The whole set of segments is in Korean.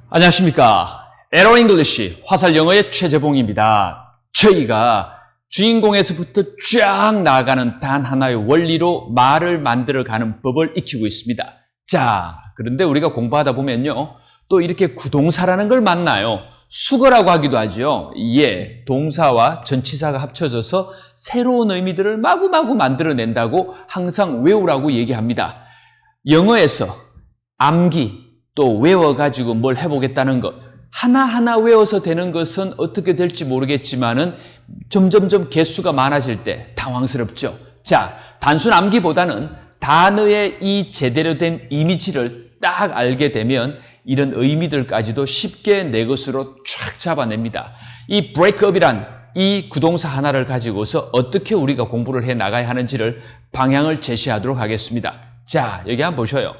안녕하십니까. 에러 잉글리시 화살 영어의 최재봉입니다. 저희가 주인공에서부터 쫙 나아가는 단 하나의 원리로 말을 만들어가는 법을 익히고 있습니다. 자, 그런데 우리가 공부하다 보면요, 또 이렇게 구동사라는 걸 만나요. 수거라고 하기도 하죠. 예, 동사와 전치사가 합쳐져서 새로운 의미들을 마구마구 만들어낸다고 항상 외우라고 얘기합니다. 영어에서 암기, 또 외워가지고 뭘 해보겠다는 것, 하나하나 외워서 되는 것은 어떻게 될지 모르겠지만은 점점점 개수가 많아질 때 당황스럽죠. 자, 단순 암기보다는 단어의 이 제대로 된 이미지를 딱 알게 되면 이런 의미들까지도 쉽게 내 것으로 쫙 잡아냅니다. 이 breakup이란 이 구동사 하나를 가지고서 어떻게 우리가 공부를 해 나가야 하는지를 방향을 제시하도록 하겠습니다. 자, 여기 한번 보셔요.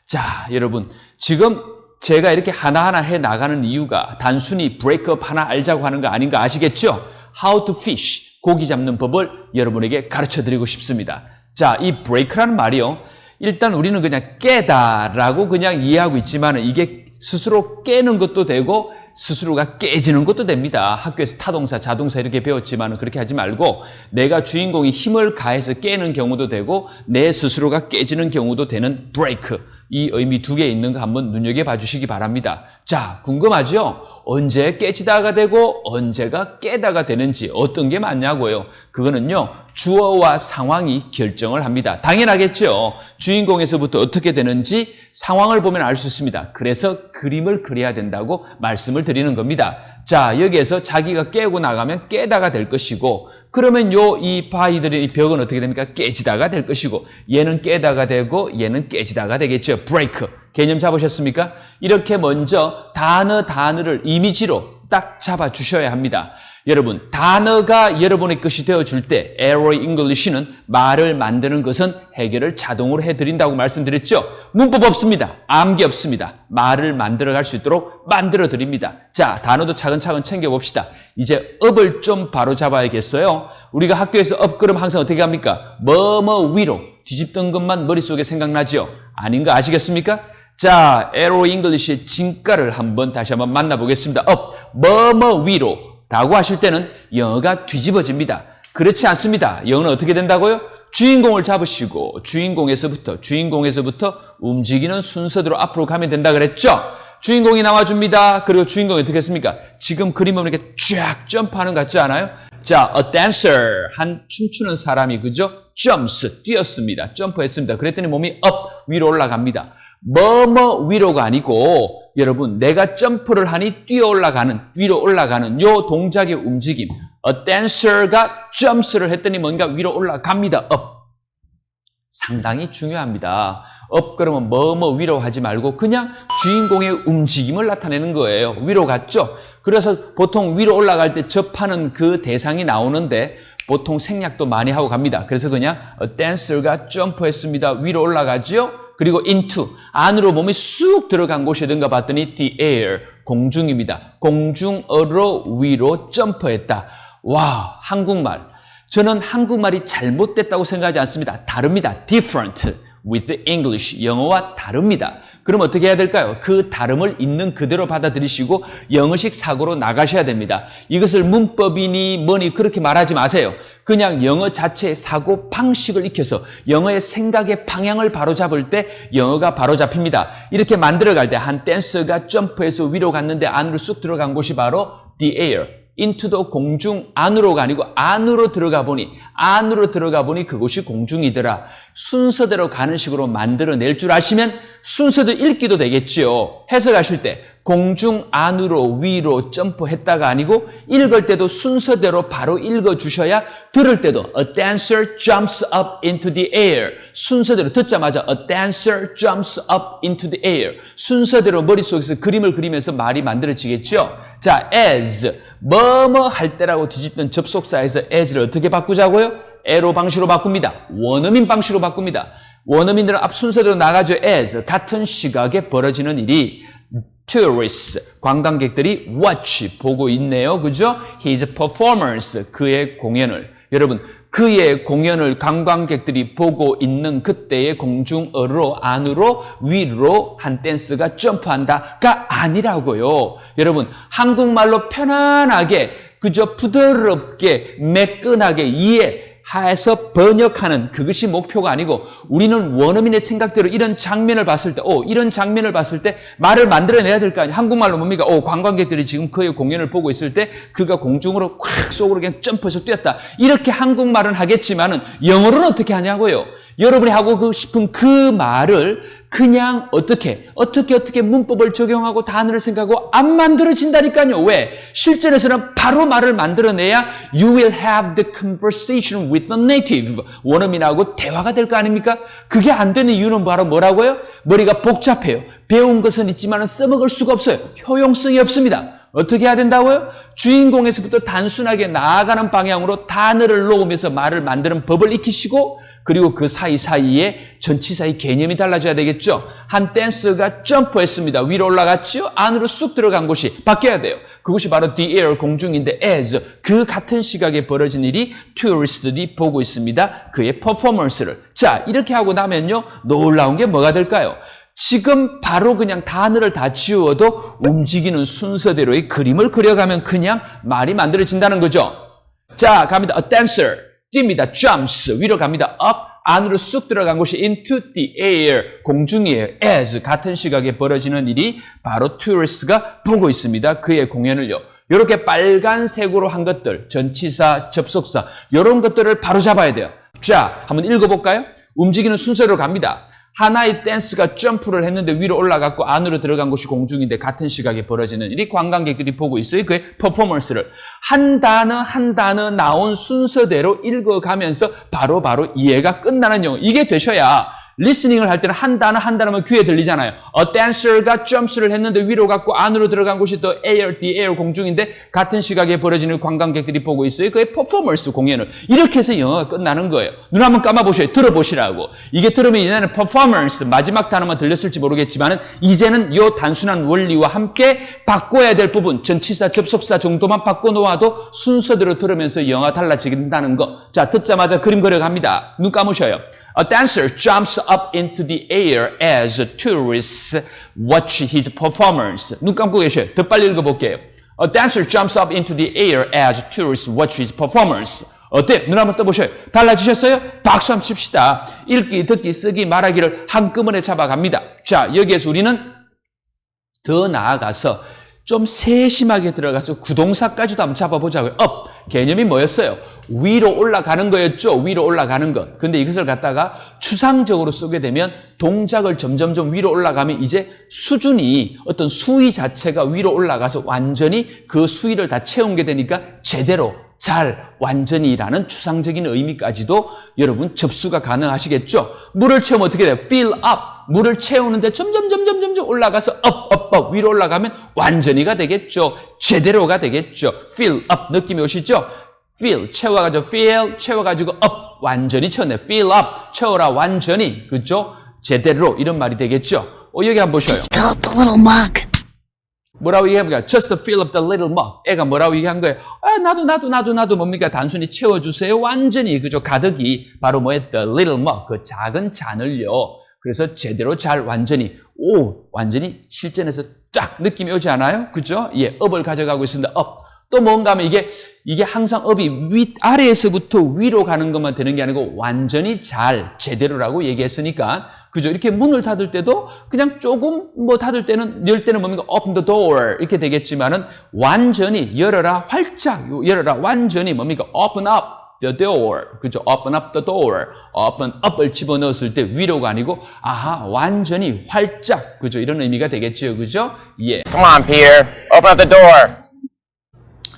자, 여러분, 지금 제가 이렇게 하나하나 해 나가는 이유가 단순히 breakup 하나 알자고 하는 거 아닌가 아시겠죠? How to fish, 고기 잡는 법을 여러분에게 가르쳐 드리고 싶습니다. 자, 이 break라는 말이요, 일단 우리는 그냥 깨다라고 그냥 이해하고 있지만 이게 스스로 깨는 것도 되고 스스로가 깨지는 것도 됩니다. 학교에서 타동사, 자동사 이렇게 배웠지만 그렇게 하지 말고 내가 주인공이 힘을 가해서 깨는 경우도 되고 내 스스로가 깨지는 경우도 되는 break. 이 의미 두 개 있는 거 한번 눈여겨봐 주시기 바랍니다. 자, 궁금하죠? 언제 깨지다가 되고 언제가 깨다가 되는지 어떤 게 맞냐고요? 그거는요, 주어와 상황이 결정을 합니다. 당연하겠죠. 주인공에서부터 어떻게 되는지 상황을 보면 알 수 있습니다. 그래서 그림을 그려야 된다고 말씀을 드리는 겁니다. 자, 여기에서 자기가 깨고 나가면 깨다가 될 것이고, 그러면 이 바위들의 이 벽은 어떻게 됩니까? 깨지다가 될 것이고, 얘는 깨다가 되고 얘는 깨지다가 되겠죠. break. 개념 잡으셨습니까? 이렇게 먼저 단어를 이미지로 딱 잡아 주셔야 합니다. 여러분, 단어가 여러분의 것이 되어줄 때 에러 잉글리시는 말을 만드는 것은 해결을 자동으로 해드린다고 말씀드렸죠. 문법 없습니다. 암기 없습니다. 말을 만들어갈 수 있도록 만들어드립니다. 자, 단어도 차근차근 챙겨봅시다. 이제 업을 좀 바로 잡아야겠어요. 우리가 학교에서 업 그럼 항상 어떻게 합니까? 뭐뭐 위로 뒤집던 것만 머릿속에 생각나죠? 아닌 거 아시겠습니까? 자, 에러 잉글리시의 진가를 다시 한번 만나보겠습니다. 업, 뭐뭐 위로 라고 하실 때는 영어가 뒤집어집니다. 그렇지 않습니다. 영어는 어떻게 된다고요? 주인공을 잡으시고 주인공에서부터 움직이는 순서대로 앞으로 가면 된다 그랬죠? 주인공이 나와줍니다. 그리고 주인공이 어떻게 했습니까? 지금 그림 보면 이렇게 쫙 점프하는 것 같지 않아요? 자, a dancer, 한 춤추는 사람이, 그죠? jumps, 뛰었습니다. 점프했습니다. 그랬더니 몸이 up, 위로 올라갑니다. 뭐뭐 위로가 아니고, 여러분, 내가 점프를 하니 뛰어 올라가는, 위로 올라가는 요 동작의 움직임. A dancer가 jumps를 했더니 뭔가 위로 올라갑니다. up. 상당히 중요합니다. up 그러면 뭐뭐 위로 하지 말고 그냥 주인공의 움직임을 나타내는 거예요. 위로 갔죠? 그래서 보통 위로 올라갈 때 접하는 그 대상이 나오는데 보통 생략도 많이 하고 갑니다. 그래서 그냥 a dancer가 점프했습니다. 위로 올라가죠? 그리고 into, 안으로 몸이 쑥 들어간 곳이든가 봤더니 the air, 공중입니다. 공중으로 위로 점프했다. 와, 한국말. 저는 한국말이 잘못됐다고 생각하지 않습니다. 다릅니다. different with English. 영어와 다릅니다. 그럼 어떻게 해야 될까요? 그 다름을 있는 그대로 받아들이시고 영어식 사고로 나가셔야 됩니다. 이것을 문법이니 뭐니 그렇게 말하지 마세요. 그냥 영어 자체의 사고 방식을 익혀서 영어의 생각의 방향을 바로잡을 때 영어가 바로잡힙니다. 이렇게 만들어갈 때 한 댄서가 점프해서 위로 갔는데 안으로 쑥 들어간 곳이 바로 the air. into도 공중 안으로가 아니고 안으로 들어가 보니 그곳이 공중이더라. 순서대로 가는 식으로 만들어낼 줄 아시면 순서대로 읽기도 되겠지요. 해석하실 때 공중 안으로 위로 점프했다가 아니고 읽을 때도 순서대로 바로 읽어주셔야 들을 때도 a dancer jumps up into the air. 순서대로 듣자마자 a dancer jumps up into the air. 순서대로 머릿속에서 그림을 그리면서 말이 만들어지겠죠. 자, as 뭐뭐 할 때라고 뒤집던 접속사에서 as를 어떻게 바꾸자고요? 에로 방식으로 바꿉니다. 원어민 방식으로 바꿉니다. 원어민들은 앞 순서대로 나가죠. as 같은 시각에 벌어지는 일이 tourists, 관광객들이 watch, 보고 있네요. 그죠? his performance, 그의 공연을. 여러분, 그의 공연을 관광객들이 보고 있는 그때의 공중어로 안으로 위로 한 댄스가 점프한다가 아니라고요. 여러분, 한국말로 편안하게 그저 부드럽게 매끈하게 이해해서 번역하는 그것이 목표가 아니고 우리는 원어민의 생각대로 이런 장면을 봤을 때 이런 장면을 봤을 때 말을 만들어내야 될 거 아니에요. 한국말로 뭡니까? 관광객들이 지금 그의 공연을 보고 있을 때 그가 공중으로 콱 속으로 그냥 점프해서 뛰었다. 이렇게 한국말은 하겠지만은 영어로는 어떻게 하냐고요. 여러분이 하고 싶은 그 말을 그냥 어떻게 문법을 적용하고 단어를 생각하고 안 만들어진다니까요. 왜? 실전에서는 바로 말을 만들어내야 you will have the conversation with the native. 원어민하고 대화가 될 거 아닙니까? 그게 안 되는 이유는 바로 뭐라고요? 머리가 복잡해요. 배운 것은 있지만 써먹을 수가 없어요. 효용성이 없습니다. 어떻게 해야 된다고요? 주인공에서부터 단순하게 나아가는 방향으로 단어를 놓으면서 말을 만드는 법을 익히시고 그리고 그 사이사이에 전치사의 개념이 달라져야 되겠죠. 한 댄서가 점프했습니다. 위로 올라갔죠. 안으로 쑥 들어간 곳이 바뀌어야 돼요. 그것이 바로 the air, 공중인데 as 그 같은 시각에 벌어진 일이 tourist들이 보고 있습니다. 그의 퍼포먼스를. 자, 이렇게 하고 나면요. 놀라운 게 뭐가 될까요? 지금 바로 그냥 단어를 다 지워도 움직이는 순서대로의 그림을 그려가면 그냥 말이 만들어진다는 거죠. 자, 갑니다. A dancer. 뜁니다. jumps. 위로 갑니다. up. 안으로 쑥 들어간 곳이 into the air. 공중이에요. as. 같은 시각에 벌어지는 일이 바로 tourist가 보고 있습니다. 그의 공연을요. 이렇게 빨간색으로 한 것들, 전치사, 접속사, 이런 것들을 바로 잡아야 돼요. 자, 한번 읽어볼까요? 움직이는 순서로 갑니다. 하나의 댄스가 점프를 했는데 위로 올라갔고 안으로 들어간 곳이 공중인데 같은 시각에 벌어지는 일이 관광객들이 보고 있어요. 그의 퍼포먼스를 한 단어 나온 순서대로 읽어가면서 바로 이해가 끝나는 영어. 이게 되셔야 리스닝을 할 때는 한 단어만 귀에 들리잖아요. A dancer가 점프를 했는데 위로 갔고 안으로 들어간 곳이 the air 공중인데 같은 시각에 벌어지는 관광객들이 보고 있어요. 그의 퍼포먼스 공연을. 이렇게 해서 영어가 끝나는 거예요. 눈 한번 감아보셔요. 들어보시라고. 이게 들으면 이제는 performance 마지막 단어만 들렸을지 모르겠지만 이제는 이 단순한 원리와 함께 바꿔야 될 부분 전치사 접속사 정도만 바꿔놓아도 순서대로 들으면서 영어가 달라진다는 거. 자, 듣자마자 그림 그려갑니다. 눈 감으셔요. A dancer jumps up into the air as tourists watch his performance. 눈 감고 계셔요. 더 빨리 읽어볼게요. A dancer jumps up into the air as tourists watch his performance. 어때? 눈 한번 떠보셔요. 달라지셨어요? 박수 한번 칩시다. 읽기, 듣기, 쓰기, 말하기를 한꺼번에 잡아갑니다. 자, 여기에서 우리는 더 나아가서 좀 세심하게 들어가서 구동사까지도 한번 잡아보자고요. up. 개념이 뭐였어요? 위로 올라가는 거였죠. 위로 올라가는 것. 근데 이것을 갖다가 추상적으로 쓰게 되면 동작을 점점점 위로 올라가면 이제 수준이 어떤 수위 자체가 위로 올라가서 완전히 그 수위를 다 채우게 되니까 제대로 잘 완전히라는 추상적인 의미까지도 여러분 접수가 가능하시겠죠. 물을 채우면 어떻게 돼요? fill up. 물을 채우는데 점점 올라가서 up 위로 올라가면 완전히가 되겠죠. 제대로가 되겠죠. fill up 느낌이 오시죠? fill 채워가지고 fill 채워가지고 up 완전히 채웠네. fill up 채워라 완전히 그죠? 제대로 이런 말이 되겠죠. 여기 한번 보셔요. Fill up the little mug. 뭐라고 얘기합니까? Just fill up the little mug. 애가 뭐라고 얘기한 거예요? 나도 뭡니까? 단순히 채워주세요. 완전히 그죠? 가득이 바로 뭐예요? The little mug. 그 작은 잔을요. 그래서 제대로 잘 완전히 완전히 실전에서 쫙 느낌이 오지 않아요? 그죠? 예, up을 가져가고 있습니다. up. 또 뭔가 하면 이게 항상 up이 아래에서부터 위로 가는 것만 되는 게 아니고 완전히 잘 제대로라고 얘기했으니까 그죠? 이렇게 문을 닫을 때도 그냥 조금 닫을 때는 열 때는 뭡니까? open the door 이렇게 되겠지만은 완전히 열어라 활짝 열어라 완전히 뭡니까? open up the door 그죠? open up the door open up을 집어넣었을 때 위로가 아니고 완전히 활짝 그죠? 이런 의미가 되겠죠, 그죠? 예. Come on, Pierre. Open up the door.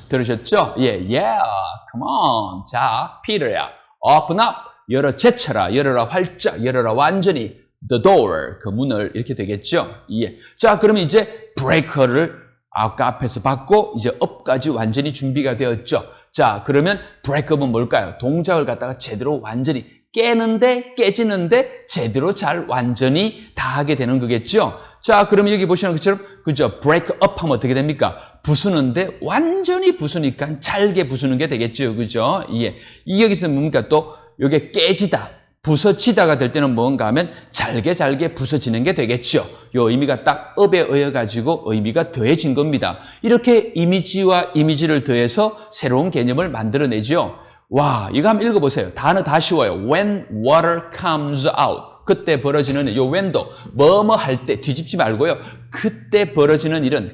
들으셨죠? come on. 자, 피터야, open up, 열어 제쳐라, 열어라 활짝, 열어라 완전히, the door, 그 문을 이렇게 되겠죠? 예. 자, 그러면 이제 브레이커를 아까 앞에서 받고 이제 up까지 완전히 준비가 되었죠. 자, 그러면 브레이크업은 뭘까요? 동작을 갖다가 제대로 완전히 깨는데 깨지는데 제대로 잘 완전히 다 하게 되는 거겠죠. 자, 그럼 여기 보시는 것처럼 그죠? break up 하면 어떻게 됩니까? 부수는데 완전히 부수니까 잘게 부수는 게 되겠죠. 그죠? 예. 이 여기서 뭡니까? 또 요게 깨지다. 부서지다가 될 때는 뭔가 하면 잘게 부서지는 게 되겠죠. 요 의미가 딱 up에 의해가지고 의미가 더해진 겁니다. 이렇게 이미지와 이미지를 더해서 새로운 개념을 만들어내죠. 와, 이거 한번 읽어보세요. 단어 다 쉬워요. When water comes out. 그때 벌어지는 요 when도 뭐뭐 할 때 뒤집지 말고요. 그때 벌어지는 일은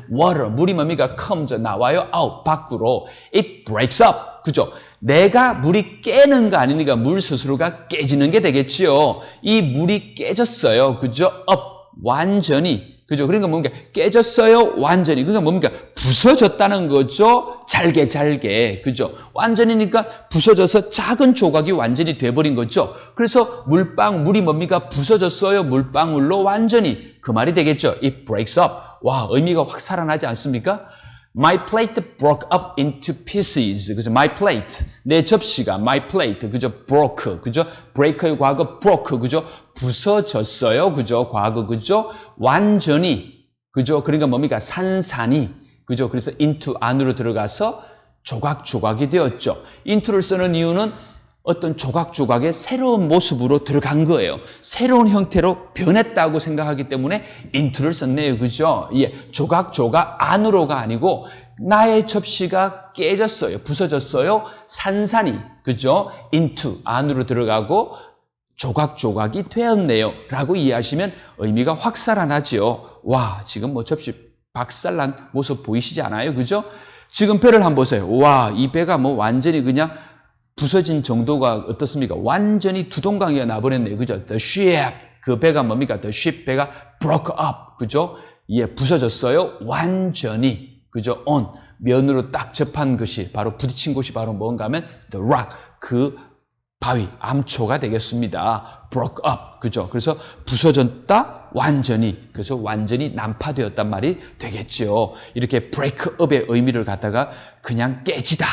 water 물이 뭡니까? comes 나와요. out 밖으로. It breaks up. 그죠? 내가 물이 깨는 거 아니니까 물 스스로가 깨지는 게 되겠지요. 이 물이 깨졌어요. 그죠? up 완전히. 그죠? 그러니까 뭡니까? 깨졌어요. 완전히. 그러니까 뭡니까? 부서졌다는 거죠. 잘게. 그죠? 완전히니까 부서져서 작은 조각이 완전히 돼버린 거죠. 그래서 물이 뭡니까? 부서졌어요. 물방울로 완전히. 그 말이 되겠죠. It breaks up. 와, 의미가 확 살아나지 않습니까? My plate broke up into pieces. 그죠? My plate. 내 접시가 my plate. 그죠? broke. 그죠? break의 과거 broke. 그죠? 부서졌어요. 그죠? 과거. 그죠? 완전히. 그죠? 그러니까 뭡니까? 산산이. 그죠? 그래서 into 안으로 들어가서 조각이 되었죠. into를 쓰는 이유는 어떤 조각의 새로운 모습으로 들어간 거예요. 새로운 형태로 변했다고 생각하기 때문에 into를 썼네요. 그죠? 예. 조각 안으로가 아니고 나의 접시가 깨졌어요. 부서졌어요. 산산이. 그죠? into 안으로 들어가고 조각이 되었네요. 라고 이해하시면 의미가 확 살아나죠. 와, 지금 뭐 접시 박살난 모습 보이시지 않아요? 그죠? 지금 배를 한번 보세요. 와, 이 배가 뭐 완전히 그냥 부서진 정도가 어떻습니까? 완전히 두동강이가 나버렸네요. 그죠? The ship. 그 배가 뭡니까? The ship 배가 broke up. 그죠? 예, 부서졌어요. 완전히. 그죠? on. 면으로 딱 접한 것이 바로 부딪힌 곳이 바로 뭔가 하면 the rock. 그 바위, 암초가 되겠습니다. broke up. 그죠? 그래서 부서졌다. 완전히. 그래서 완전히 난파되었단 말이 되겠죠. 이렇게 break up의 의미를 갖다가 그냥 깨지다.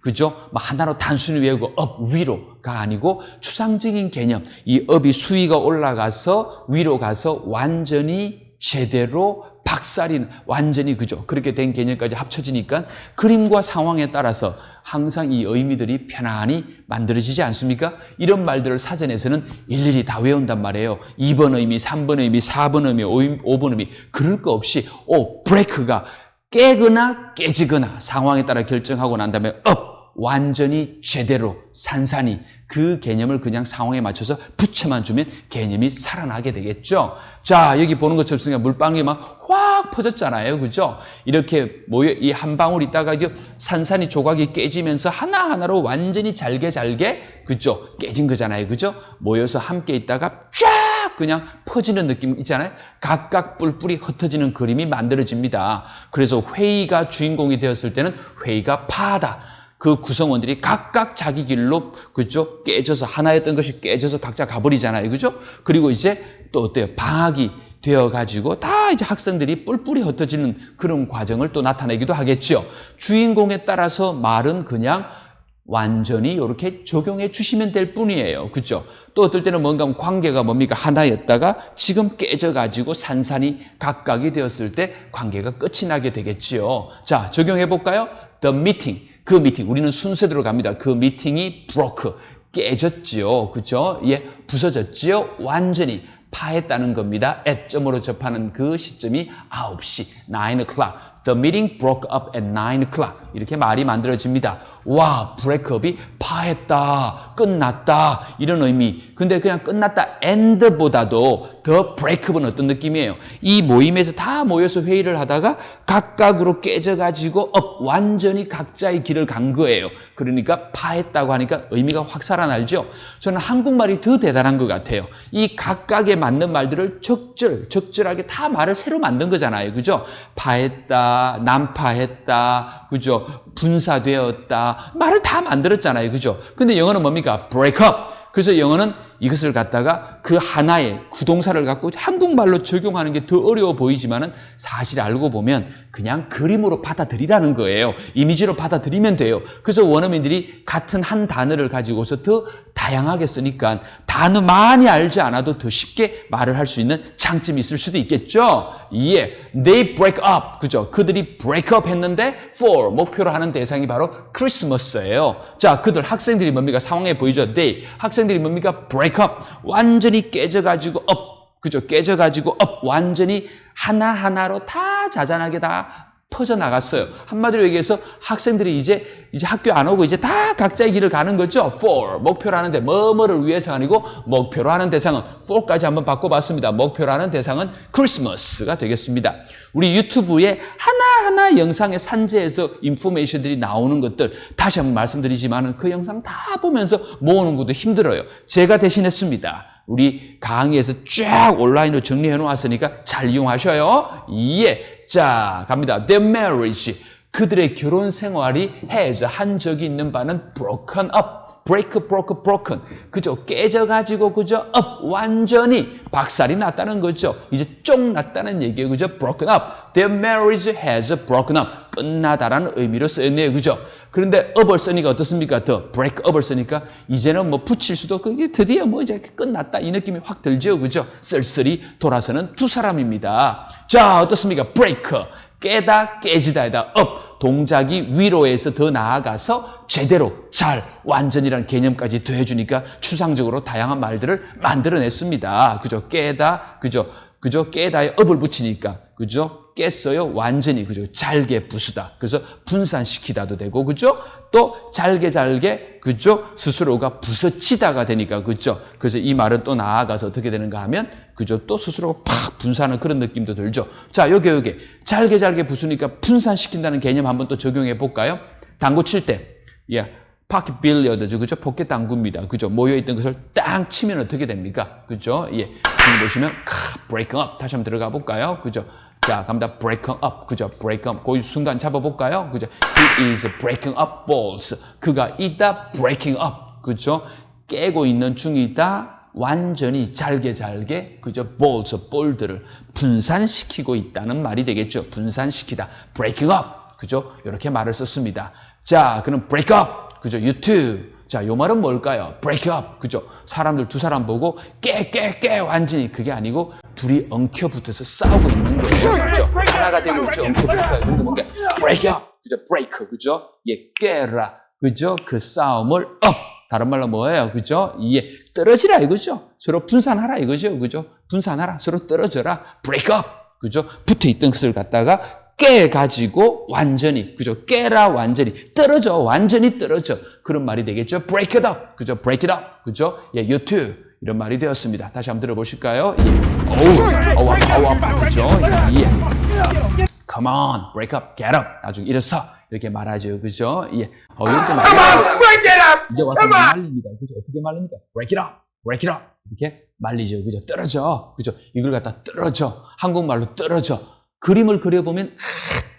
그죠? 하나로 단순히 외우고 up 위로가 아니고 추상적인 개념. 이 up이 수위가 올라가서 위로 가서 완전히 제대로 박살이 완전히 그죠? 그렇게 된 개념까지 합쳐지니까 그림과 상황에 따라서 항상 이 의미들이 편안히 만들어지지 않습니까? 이런 말들을 사전에서는 일일이 다 외운단 말이에요. 2번 의미, 3번 의미, 4번 의미, 5번 의미. 그럴 거 없이 break가 깨거나 깨지거나 상황에 따라 결정하고 난 다음에 up 완전히 제대로 산산이 그 개념을 그냥 상황에 맞춰서 붙여만 주면 개념이 살아나게 되겠죠. 자, 여기 보는 것처럼 물방울이 막 확 퍼졌잖아요. 그죠? 이렇게 모여 이 한 방울 있다가 이제 산산이 조각이 깨지면서 하나하나로 완전히 잘게 그죠? 깨진 거잖아요. 그죠? 모여서 함께 있다가 쫙 그냥 퍼지는 느낌 있잖아요. 각각 뿔뿔이 흩어지는 그림이 만들어집니다. 그래서 회의가 주인공이 되었을 때는 회의가 파다. 그 구성원들이 각각 자기 길로, 그죠? 깨져서, 하나였던 것이 깨져서 각자 가버리잖아요. 그죠? 그리고 이제 또 어때요? 방학이 되어가지고 다 이제 학생들이 뿔뿔이 흩어지는 그런 과정을 또 나타내기도 하겠죠. 주인공에 따라서 말은 그냥 완전히 이렇게 적용해 주시면 될 뿐이에요. 그죠? 또 어떨 때는 뭔가 관계가 뭡니까? 하나였다가 지금 깨져가지고 산산이 각각이 되었을 때 관계가 끝이 나게 되겠지요. 자, 적용해 볼까요? The meeting. 그 미팅, 우리는 순서대로 갑니다. 그 미팅이 broke, 깨졌지요. 그죠? 예, 부서졌지요. 완전히 파했다는 겁니다. at 점으로 접하는 그 시점이 9시, 9 o'clock. The meeting broke up at 9 o'clock. 이렇게 말이 만들어집니다. 와, breakup이 파했다, 끝났다, 이런 의미. 근데 그냥 끝났다, end보다도 더 breakup은 어떤 느낌이에요? 이 모임에서 다 모여서 회의를 하다가 각각으로 깨져가지고 완전히 각자의 길을 간 거예요. 그러니까 파했다고 하니까 의미가 확 살아나죠? 저는 한국말이 더 대단한 것 같아요. 이 각각에 맞는 말들을 적절하게 다 말을 새로 만든 거잖아요. 그죠? 파했다, 난파했다, 그죠? 분사되었다. 말을 다 만들었잖아요. 그죠? 근데 영어는 뭡니까? break up. 그래서 영어는 이것을 갖다가 그 하나의 구동사를 갖고 한국말로 적용하는 게 더 어려워 보이지만은 사실 알고 보면 그냥 그림으로 받아들이라는 거예요. 이미지로 받아들이면 돼요. 그래서 원어민들이 같은 한 단어를 가지고서 더 다양하게 쓰니까 단어 많이 알지 않아도 더 쉽게 말을 할 수 있는 장점이 있을 수도 있겠죠. 예, they break up. 그죠? 그들이 break up 했는데 for 목표로 하는 대상이 바로 크리스마스예요. 자, 그들 학생들이 뭡니까? 상황에 보이죠? they 학생들이 뭡니까? break up. 완전히 깨져가지고 up. 그죠? 깨져가지고 up. 완전히 하나하나로 다 자잘하게 다 퍼져나갔어요. 한마디로 얘기해서 학생들이 이제 학교 안 오고 이제 다 각자의 길을 가는 거죠. for 목표로 하는데 뭐뭐를 위해서 아니고 목표로 하는 대상은 for까지 한번 바꿔봤습니다. 목표로 하는 대상은 크리스마스가 되겠습니다. 우리 유튜브에 하나하나 영상의 산재에서 인포메이션들이 나오는 것들 다시 한번 말씀드리지만 그 영상 다 보면서 모으는 것도 힘들어요. 제가 대신했습니다. 우리 강의에서 쫙 온라인으로 정리해 놓았으니까 잘 이용하셔요. 예. 자, 갑니다. Their marriage. 그들의 결혼 생활이 has 한 적이 있는 바는 broken up. broken. 그죠? 깨져가지고, 그죠? up. 완전히 박살이 났다는 거죠. 이제 쫑 났다는 얘기예요. 그죠? broken up. Their marriage has broken up. 끝나다라는 의미로 쓰였네요. 그죠? 그런데 up을 쓰니까 어떻습니까? 더 break up을 쓰니까 이제는 뭐 붙일 수도 그게 드디어 뭐 이제 끝났다 이 느낌이 확 들죠. 그죠? 쓸쓸히 돌아서는 두 사람입니다. 자, 어떻습니까? break. 깨다, 깨지다에다 up. 동작이 위로에서 더 나아가서 제대로, 잘, 완전이라는 개념까지 더해주니까 추상적으로 다양한 말들을 만들어냈습니다. 그죠? 깨다, 그죠? 깨다에 up을 붙이니까, 그죠? 깼어요. 완전히, 그죠? 잘게 부수다. 그래서 분산시키다도 되고, 그죠? 또 잘게, 그죠? 스스로가 부서치다가 되니까, 그죠? 그래서 이 말은 또 나아가서 어떻게 되는가 하면, 그죠? 또 스스로가 팍 분산하는 그런 느낌도 들죠. 자, 요게. 잘게 부수니까 분산시킨다는 개념 한번 또 적용해 볼까요? 당구 칠 때, 예. 파켓 빌리어드죠. 그죠? 포켓 당구입니다. 그죠? 모여있던 것을 땅 치면 어떻게 됩니까? 그죠? 예. 지금 보시면, breaking up. 다시 한번 들어가 볼까요? 그죠? 자, 갑니다. breaking up. 그죠? break up. 그 순간 잡아볼까요? 그죠? He is breaking up balls. 그가 이다 breaking up. 그죠? 깨고 있는 중이다. 완전히 잘게, 그죠? balls, 볼들을 분산시키고 있다는 말이 되겠죠. 분산시키다. breaking up. 그죠? 이렇게 말을 썼습니다. 자, 그럼 break up. 그죠? you too. 자, 요 말은 뭘까요? break up. 그죠? 사람들 두 사람 보고 깨 완전히 그게 아니고 둘이 엉켜붙어서 싸우고 있는 거죠. 그죠? 하나가 되고 있죠. 엉켜붙어요. 그런데 뭔가 break up. 그죠? break. 그죠? 예, 깨라. 그죠? 그 싸움을 up. 다른 말로 뭐예요? 그죠? 예, 떨어지라 이거죠. 서로 분산하라 이거죠. 그죠? 분산하라. 서로 떨어져라. break up. 그죠? 붙어 있던 것을 갖다가 깨가지고 완전히, 그죠? 깨라 완전히, 떨어져, 완전히 떨어져. 그런 말이 되겠죠? break it up. 그죠? break it up. 그죠? 예, you too. 이런 말이 되었습니다. 다시 한번 들어보실까요? 예. 어우, 아파. 그죠? 예. come on, break up, get up. 나중에 일어서. 이렇게 말하죠. 그죠? 예. 이렇게 말해요. 이제 와서 말립니다. 그죠? 어떻게 말립니까? break it up. 이렇게 말리죠. 그죠? 떨어져. 그죠? 이걸 갖다 떨어져. 한국말로 떨어져. 그림을 그려보면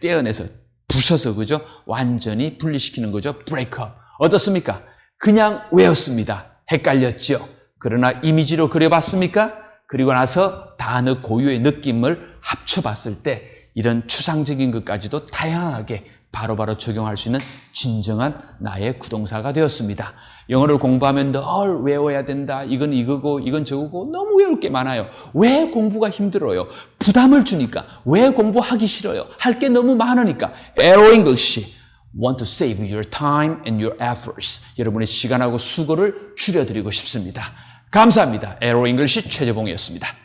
떼어내서 부숴서 그죠? 완전히 분리시키는 거죠. break up. 어떻습니까? 그냥 외웠습니다. 헷갈렸죠? 그러나 이미지로 그려봤습니까? 그리고 나서 단어 고유의 느낌을 합쳐봤을 때 이런 추상적인 것까지도 다양하게 바로바로 적용할 수 있는 진정한 나의 구동사가 되었습니다. 영어를 공부하면 늘 외워야 된다. 이건 이거고 이건 저거고 너무 외울 게 많아요. 왜 공부가 힘들어요? 부담을 주니까. 왜 공부하기 싫어요? 할 게 너무 많으니까. Aero English want to save your time and your efforts. 여러분의 시간하고 수고를 줄여드리고 싶습니다. 감사합니다. Aero English 최재봉이었습니다.